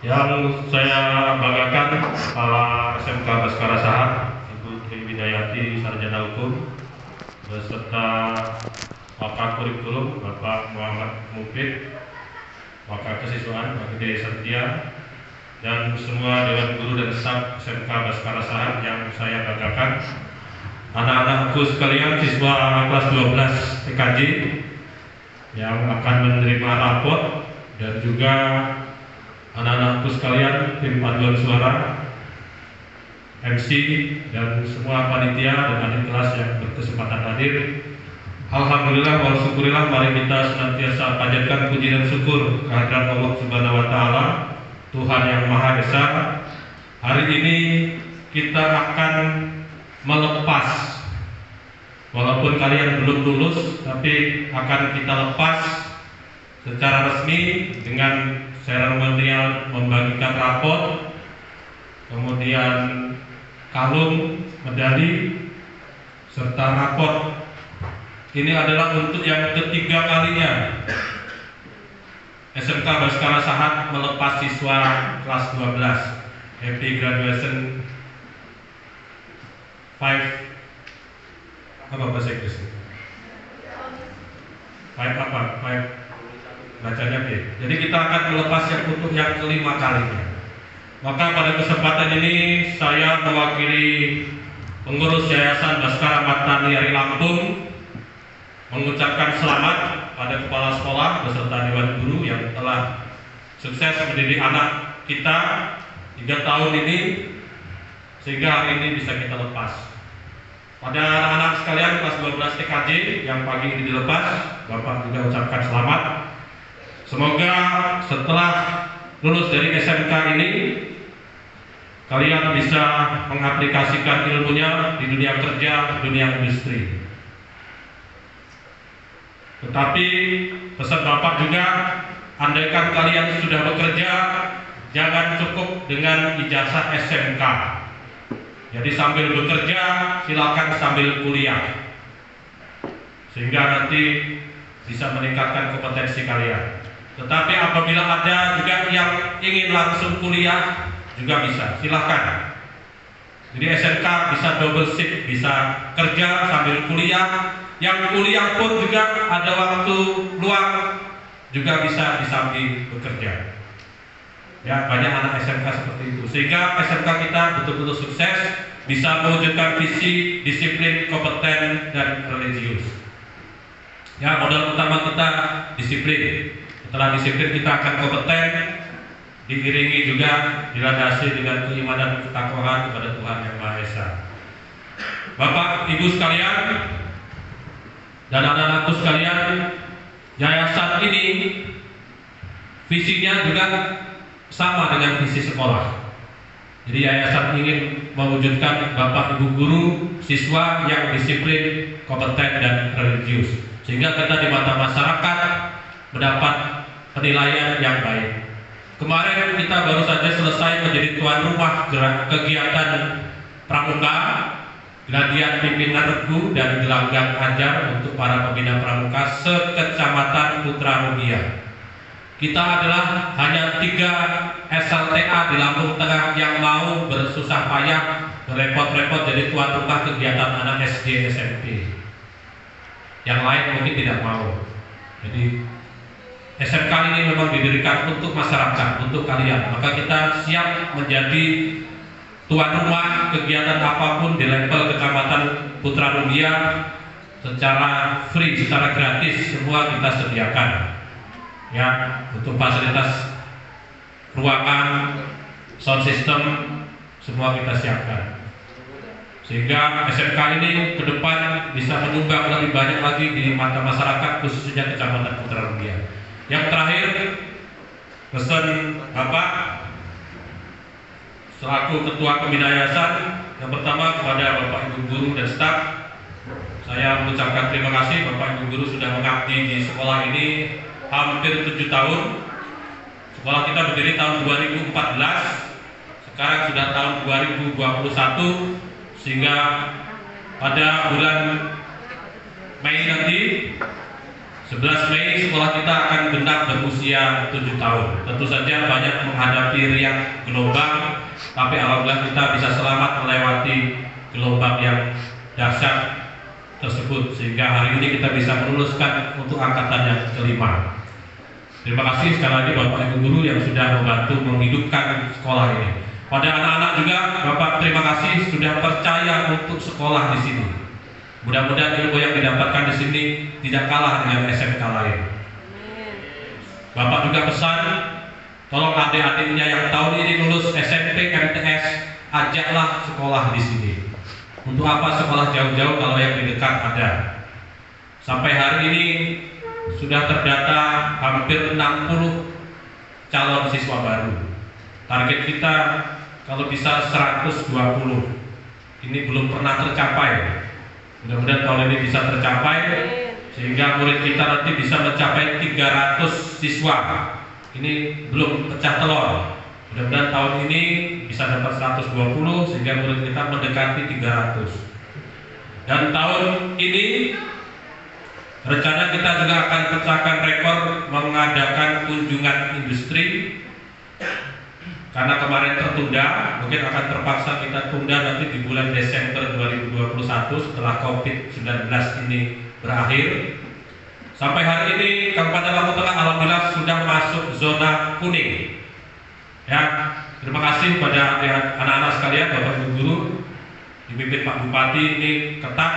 Yang saya banggakan Kepala SMK Baskara Sahat, Ibu Tri Widayati, Sarjana Hukum, beserta Pakar Kurikulum Bapak Muhammad Mufid, Pakar Kesiswaan Pak Gede Setia, dan semua Dewan Guru dan Staf SMK Baskara Sahat yang saya banggakan. Anak-anakku sekalian, siswa kelas 12 TKJ yang akan menerima rapot, dan juga anak-anakku sekalian tim paduan suara, MC, dan semua panitia dan adik kelas yang berkesempatan hadir. Alhamdulillah wa syukurillah, mari kita senantiasa panjatkan puji dan syukur kehadirat Allah Subhanahu wa taala, Tuhan yang Maha Esa. Hari ini kita akan melepas, walaupun kalian belum lulus, tapi akan kita lepas secara resmi dengan seremonial membagikan rapot, kemudian kalung, medali, serta raport. Ini adalah untuk yang ketiga kalinya SMK Baskara Sahat melepas siswa kelas 12 Happy Graduation 5. Apa bahasa Inggris? 5 apa? 5 bacanya B. Jadi kita akan melepas yang untuk yang kelima kalinya. Maka pada kesempatan ini saya mewakili pengurus Yayasan Baskara Matani Lampung mengucapkan selamat pada kepala sekolah beserta Dewan Guru yang telah sukses mendidik anak kita 3 tahun ini sehingga hari ini bisa kita lepas. Pada anak-anak sekalian kelas 12 TKJ yang pagi ini dilepas, Bapak juga ucapkan selamat. Semoga setelah lulus dari SMK ini kalian bisa mengaplikasikan ilmunya di dunia kerja, dunia industri. Tetapi pesan Bapak juga, andaikan kalian sudah bekerja, jangan cukup dengan ijazah SMK. Jadi sambil bekerja, silakan sambil kuliah, sehingga nanti bisa meningkatkan kompetensi kalian. Tetapi apabila ada juga yang ingin langsung kuliah, juga bisa, silakan. Jadi SMK bisa double shift, bisa kerja sambil kuliah. Yang kuliah pun juga ada waktu luang, juga bisa disambi bekerja. Ya, banyak anak SMK seperti itu. Sehingga SMK kita betul-betul sukses, bisa mewujudkan visi, disiplin, kompeten, dan religius. Ya, modal utama kita disiplin. Setelah disiplin kita akan kompeten, diiringi juga dilandasi dengan keimanan ketakwaan kepada Tuhan Yang Maha Esa. Bapak, Ibu sekalian, dan anak-anakku sekalian, yayasan ini visinya juga sama dengan visi sekolah. Jadi yayasan ingin mewujudkan Bapak Ibu guru, siswa yang disiplin, kompeten, dan religius, sehingga kita di mata masyarakat mendapat penilaian yang baik. Kemarin kita baru saja selesai menjadi tuan rumah kegiatan pramuka, gladian pimpinan regu dan gelanggang ajar untuk para pembina pramuka se-Kecamatan Putra Rubiah. Kita adalah hanya 3 SLTA di Lampung Tengah yang mau bersusah payah, berepot-repot jadi tuan rumah kegiatan anak SD SMP. Yang lain mungkin tidak mau. Jadi SMK ini memang didirikan untuk masyarakat, untuk kalian. Maka kita siap menjadi tuan rumah kegiatan apapun di level Kecamatan Putra Rubiah secara free, secara gratis, semua kita sediakan. Ya, untuk fasilitas ruangan, sound system, semua kita siapkan. Sehingga SMK ini ke depan bisa menyumbang lebih banyak lagi di mata masyarakat, khususnya Kecamatan Putra Rubiah. Yang terakhir, pesan Bapak selaku Ketua Pembina Yayasan, yang pertama kepada Bapak Ibu guru dan staf, saya mengucapkan terima kasih. Bapak Ibu guru sudah mengabdi di sekolah ini hampir 7 tahun. Sekolah kita berdiri tahun 2014, sekarang sudah tahun 2021, sehingga pada bulan Mei nanti 11 Mei sekolah kita akan genap berusia 7 tahun. Tentu saja banyak menghadapi riak gelombang, tapi alhamdulillah kita bisa selamat melewati gelombang yang dahsyat tersebut, sehingga hari ini kita bisa meluluskan untuk angkatan yang kelima. Terima kasih sekali lagi Bapak Ibu Guru yang sudah membantu menghidupkan sekolah ini. Pada anak-anak juga, Bapak terima kasih sudah percaya untuk sekolah di sini. Mudah-mudahan ilmu yang didapatkan di sini tidak kalah dengan SMK lain. Bapak juga pesan, tolong adik-adiknya yang tahun ini lulus SMP MTS, ajaklah sekolah di sini. Untuk apa sekolah jauh-jauh kalau yang di dekat ada? Sampai hari ini sudah terdata hampir 60 calon siswa baru. Target kita kalau bisa 120. Ini belum pernah tercapai. Mudah-mudahan tahun ini bisa tercapai sehingga murid kita nanti bisa mencapai 300 siswa. Ini belum pecah telur. Mudah-mudahan tahun ini bisa dapat 120 sehingga murid kita mendekati 300. Dan tahun ini rencana kita juga akan pecahkan rekor mengadakan kunjungan industri. Karena kemarin tertunda, mungkin akan terpaksa kita tunda nanti di bulan Desember 2021 setelah COVID-19 ini berakhir. Sampai hari ini Kabupaten Lampung Tengah alhamdulillah sudah masuk zona kuning. Ya, terima kasih pada anak-anak sekalian, Bapak Ibu Guru, dipimpin Pak Bupati ini ketat.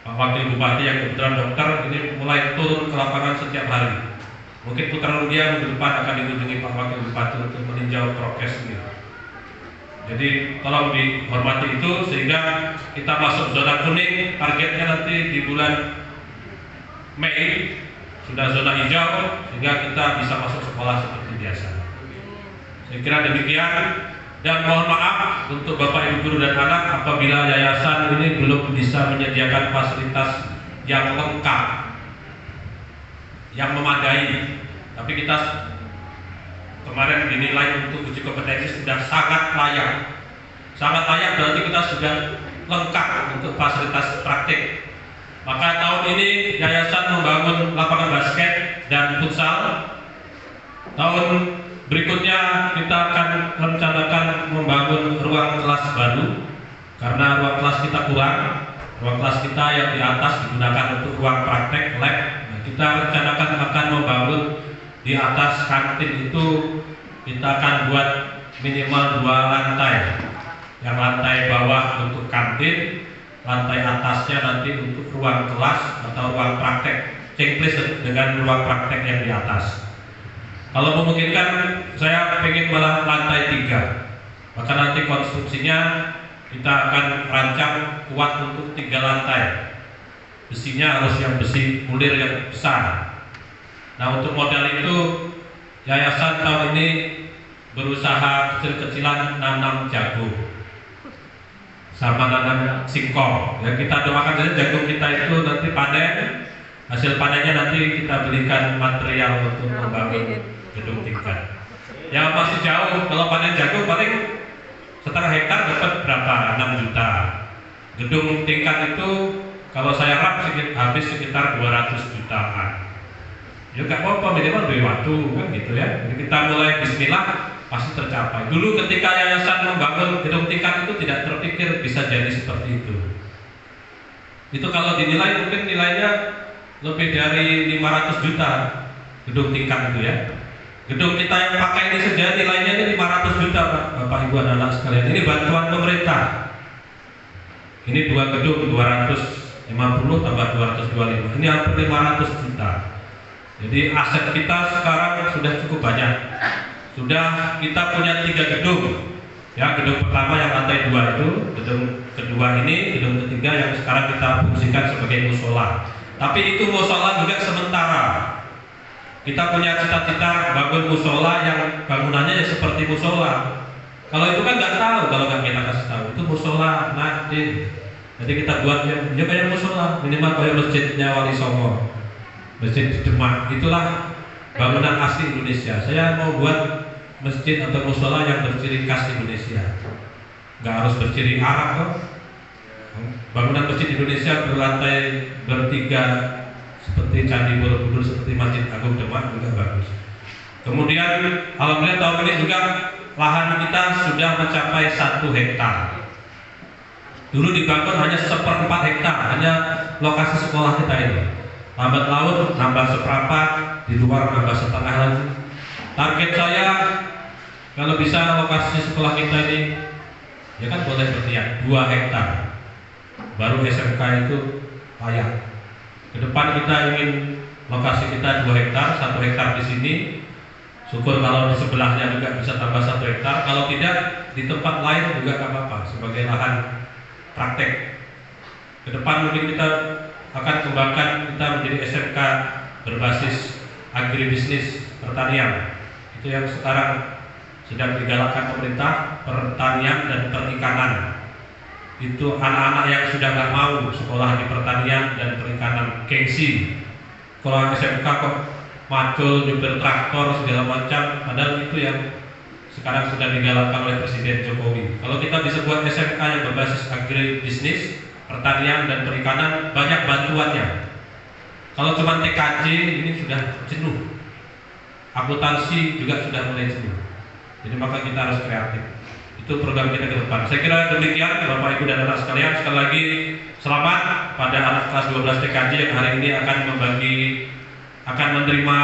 Pak Wakil Bupati yang kebetulan dokter ini mulai turun ke lapangan setiap hari. Mungkin putaran dia minggu depan akan dikunjungi Pak Wakil Bupati untuk meninjau prokes ini. Jadi tolong dihormati itu sehingga kita masuk zona kuning. Targetnya nanti di bulan Mei sudah zona hijau sehingga kita bisa masuk sekolah seperti biasa. Saya kira demikian, dan mohon maaf untuk Bapak Ibu Guru dan anak apabila yayasan ini belum bisa menyediakan fasilitas yang lengkap, yang memadai. Tapi kita kemarin dinilai untuk uji kompetensi sudah sangat layak. Sangat layak berarti kita sudah lengkap untuk fasilitas praktik. Maka tahun ini yayasan membangun lapangan basket dan futsal. Tahun berikutnya kita akan rencanakan membangun ruang kelas baru karena ruang kelas kita kurang. Ruang kelas kita yang di atas digunakan untuk ruang praktek lab. Kita rencanakan akan membangun di atas kantin itu, kita akan buat minimal 2 lantai. Yang lantai bawah untuk kantin, lantai atasnya nanti untuk ruang kelas atau ruang praktek, checklist dengan ruang praktek yang di atas. Kalau memungkinkan saya ingin malah lantai 3. Maka nanti konstruksinya kita akan rancang kuat untuk 3 lantai. Besinya harus yang besi mulir yang besar. Nah, untuk modal itu yayasan tahun ini berusaha kecil-kecilan nanam jagung sama nanam singkong. Ya, kita doakan saja jagung kita itu nanti panen. Hasil panennya nanti kita belikan material untuk membangun gedung tingkat. Yang masih jauh, kalau panen jagung paling setengah hektar dapat berapa? 6 juta. Gedung tingkat itu kalau saya rap habis sekitar 200 jutaan. Ya nggak apa-apa, minimal beri waktu kan gitu ya. Jadi kita mulai bismillah pasti tercapai. Dulu ketika yayasan membangun gedung tingkat itu tidak terpikir bisa jadi seperti itu. Itu kalau dinilai mungkin nilainya lebih dari 500 juta gedung tingkat itu ya. Gedung kita yang pakai ini saja nilainya ini 500 juta Bapak Ibu anak-anak sekalian. Ini bantuan pemerintah. Ini 2 gedung 250 tambah 225. Ini hampir 500 juta. Jadi aset kita sekarang sudah cukup banyak. Sudah kita punya 3 gedung. Ya, gedung pertama yang lantai 2 itu, gedung kedua ini, gedung ketiga yang sekarang kita fungsikan sebagai musola. Tapi itu musola juga sementara. Kita punya cita-cita bangun musola yang bangunannya ya seperti musola. Kalau itu kan nggak tahu kalau nggak kita kasih tahu. Itu musola nanti. Jadi kita buat ya kayak musola, minimal kayak masjidnya Wali Songo. Masjid Demak, itulah bangunan asli Indonesia. Saya mau buat masjid atau musola yang berciri khas Indonesia. Nggak harus berciri Arab kok. Bangunan masjid Indonesia berlantai bertiga seperti Candi Borobudur, seperti Masjid Agung Demak juga bagus. Kemudian alhamdulillah tahun ini juga lahan kita sudah mencapai 1 hektar. Dulu dibangun hanya 1/4 hektar, hanya lokasi sekolah kita ini. Lambat laun nambah seperempat, di luar nambah setengah lagi. Target saya kalau bisa lokasi sekolah kita ini, ya kan boleh berniat 2 hektar. Baru SMK itu layak. Ke depan kita ingin lokasi kita 2 hektar, 1 hektar di sini. Syukur kalau di sebelahnya juga bisa tambah 1 hektar. Kalau tidak di tempat lain juga nggak apa-apa sebagai lahan praktek. Ke depan mungkin kita akan kembangkan kita menjadi SMK berbasis agribisnis pertanian. Itu yang sekarang sedang digalakkan pemerintah, pertanian dan perikanan. Itu anak-anak yang sudah nggak mau sekolah di pertanian dan perikanan, gengsi. Kalau SMK kok macul, nyupir traktor segala macam, padahal itu yang sekarang sudah digalakkan oleh Presiden Jokowi. Kalau kita bisa buat SMK yang berbasis agribisnis, pertanian dan perikanan, banyak bantuannya. Kalau cuma TKJ ini sudah jenuh. Akuntansi juga sudah mulai jenuh. Jadi maka kita harus kreatif. Itu program kita ke depan. Saya kira demikian Bapak Ibu dan anak sekalian. Sekali lagi selamat pada anak kelas 12 TKJ yang hari ini akan menerima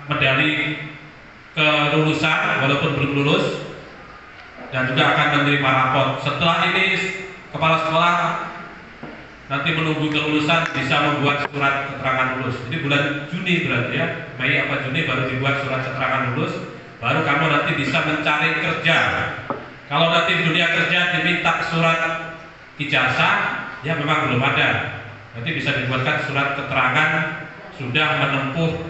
medali kelulusan walaupun belum lulus, dan juga akan menerima raport. Setelah ini kepala sekolah nanti menunggu kelulusan bisa membuat surat keterangan lulus. Jadi bulan Juni berarti ya, Mei apa Juni baru dibuat surat keterangan lulus, baru kamu nanti bisa mencari kerja. Kalau nanti di dunia kerja diminta surat ijazah, ya memang belum ada. Nanti bisa dibuatkan surat keterangan sudah menempuh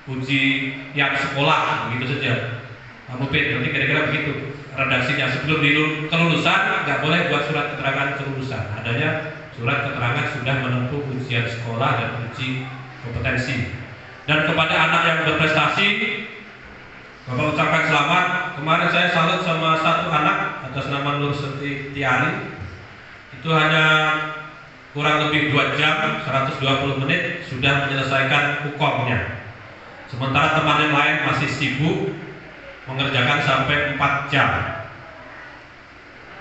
uji yang sekolah, begitu saja. Kamu nanti kira-kira begitu redaksinya. Sebelum kelulusan nggak boleh buat surat keterangan kelulusan. Adanya surat keterangan sudah menempuh ujian sekolah dan uji kompetensi. Dan kepada anak yang berprestasi, Bapak ucapkan selamat. Kemarin saya salut sama satu anak atas nama Nur Setiari. Itu hanya kurang lebih 2 jam, 120 menit sudah menyelesaikan UKOM-nya. Sementara teman yang lain masih sibuk mengerjakan sampai 4 jam.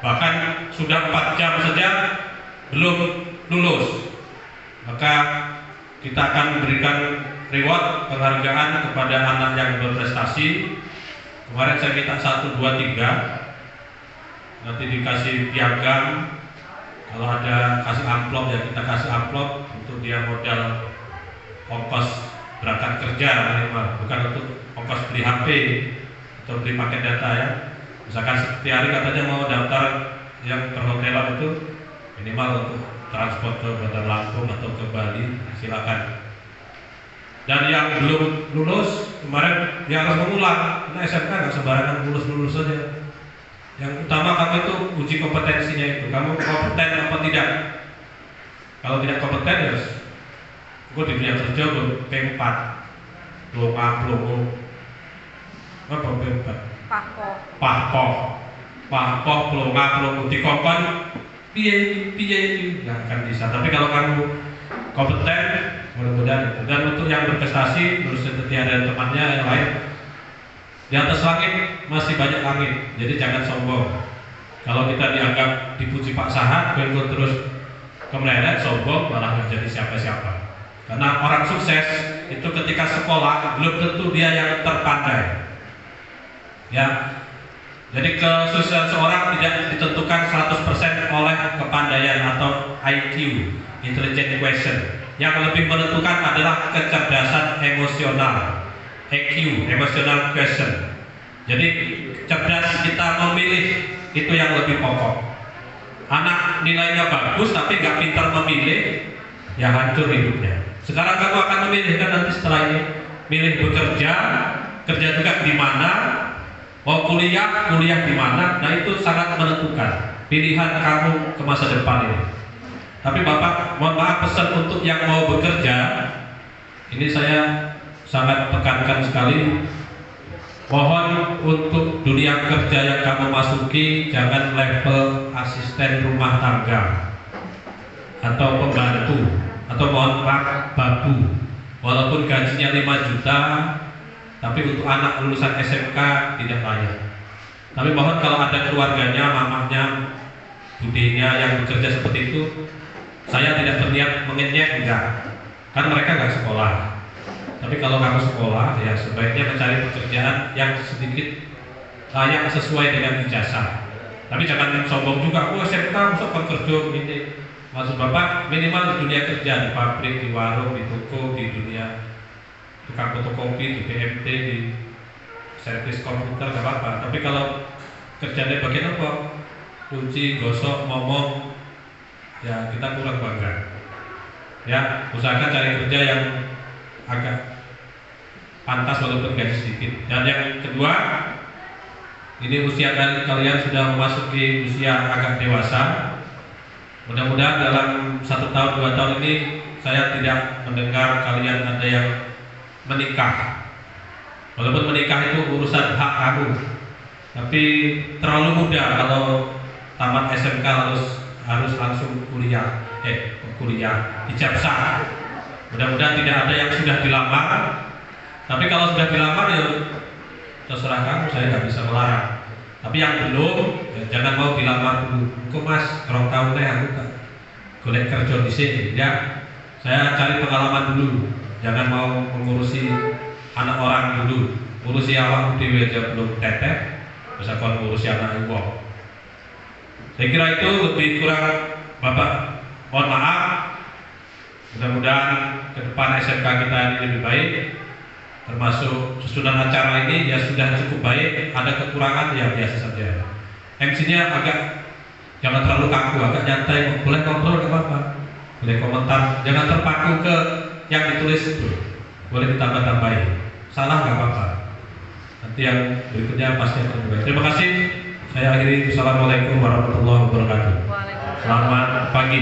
Bahkan sudah 4 jam saja belum lulus. Maka kita akan memberikan reward penghargaan kepada anak yang berprestasi. Kemarin saya minta 1, 2, 3. Nanti dikasih piagam. Kalau ada kasih amplop ya kita kasih amplop untuk dia modal ongkos berangkat kerja minimal, bukan untuk ongkos beli HP atau beli paket data ya. Misalkan setiap hari katanya mau daftar yang perhotelan itu minimal untuk transport ke Bandar Lampung atau ke Bali, silakan. Dan yang belum lulus kemarin dia harus mengulang. Karena SMK nggak sembarangan lulus saja. Yang utama kamu itu uji kompetensinya itu. Kamu kompeten apa tidak? Kalau tidak kompeten ya gue di dunia kerja gue P4 pelongo apa P4? Pahpoh pelongo dikongkon piye nggak akan bisa. Tapi kalau kamu kompeten, mudah-mudahan itu. Dan untuk yang berprestasi, menurut Setia dan temannya yang lain, di atas langit masih banyak langit. Jadi jangan sombong. Kalau kita dianggap dipuji Pak Sahat, kalau terus kemeleret, sombong, malah menjadi siapa-siapa. Karena orang sukses itu ketika sekolah belum tentu dia yang terpandai. Ya, jadi kesuksesan seorang tidak ditentukan 100% oleh kepandaian atau IQ, intelligent question. Yang lebih menentukan adalah kecerdasan emosional, EQ, emotional question. Jadi cerdas kita memilih itu yang lebih pokok. Anak nilainya bagus tapi nggak pintar memilih, ya hancur hidupnya. Sekarang kamu akan memilih kan nanti setelah ini, milih bekerja, kerja juga di mana, mau kuliah di mana. Nah itu sangat menentukan pilihan kamu ke masa depan ini. Tapi Bapak, mohon maaf, pesan untuk yang mau bekerja, ini saya sangat tekankan sekali. Mohon untuk dunia kerja yang kamu masuki jangan level asisten rumah tangga atau pembantu atau mohon maaf babu. Walaupun gajinya 5 juta, tapi untuk anak lulusan SMK tidak layak. Tapi mohon kalau ada keluarganya, mamahnya, budenya yang bekerja seperti itu, saya tidak berniat mengenyek, enggak. Kan mereka nggak sekolah. Tapi kalau kamu sekolah, ya sebaiknya mencari pekerjaan yang sedikit layak sesuai dengan ijazah. Tapi jangan sombong juga, SMK masuk kerja ini. Maksud Bapak minimal di dunia kerja, di pabrik, di warung, di toko, di dunia tukang fotokopi, di BMT, di servis komputer, gak apa-apa. Tapi kalau kerjanya bagian apa? Cuci, gosok, ngomong, ya kita kurang bangga. Ya, usahakan cari kerja yang agak pantas walaupun gaji sedikit. Dan yang kedua, ini usia kalian sudah memasuki usia agak dewasa. Mudah-mudahan dalam 1 tahun 2 tahun ini saya tidak mendengar kalian ada yang menikah. Walaupun menikah itu urusan hak kamu, tapi terlalu muda kalau tamat SMK harus langsung kuliah, ijazah. Mudah-mudahan tidak ada yang sudah dilamar. Tapi kalau sudah dilamar ya terserah kamu, saya nggak bisa melarang. Tapi yang belum, ya jangan mau dilamar dulu. Kok mas, orang tahu deh aku tak golek kerja di sini. Ya, saya cari pengalaman dulu. Jangan mau mengurusi anak orang dulu. Urusi awak dewe aja belum tetet, bisa kon ngurusi anak ibu. Saya kira itu lebih kurang Bapak. Mohon maaf. Mudah-mudahan ke depan SMK kita ini lebih baik. Termasuk susunan acara ini ya sudah cukup baik. Ada kekurangan ya biasa saja. MC-nya agak jangan terlalu kaku, agak nyantai. Boleh kontrol nggak apa-apa. Boleh komentar. Jangan terpaku ke yang ditulis itu. Boleh ditambah-tambahin. Salah nggak apa-apa. Nanti yang berikutnya pasti akan lebih baik. Terima kasih. Saya akhiri. Assalamualaikum warahmatullahi wabarakatuh. Selamat pagi.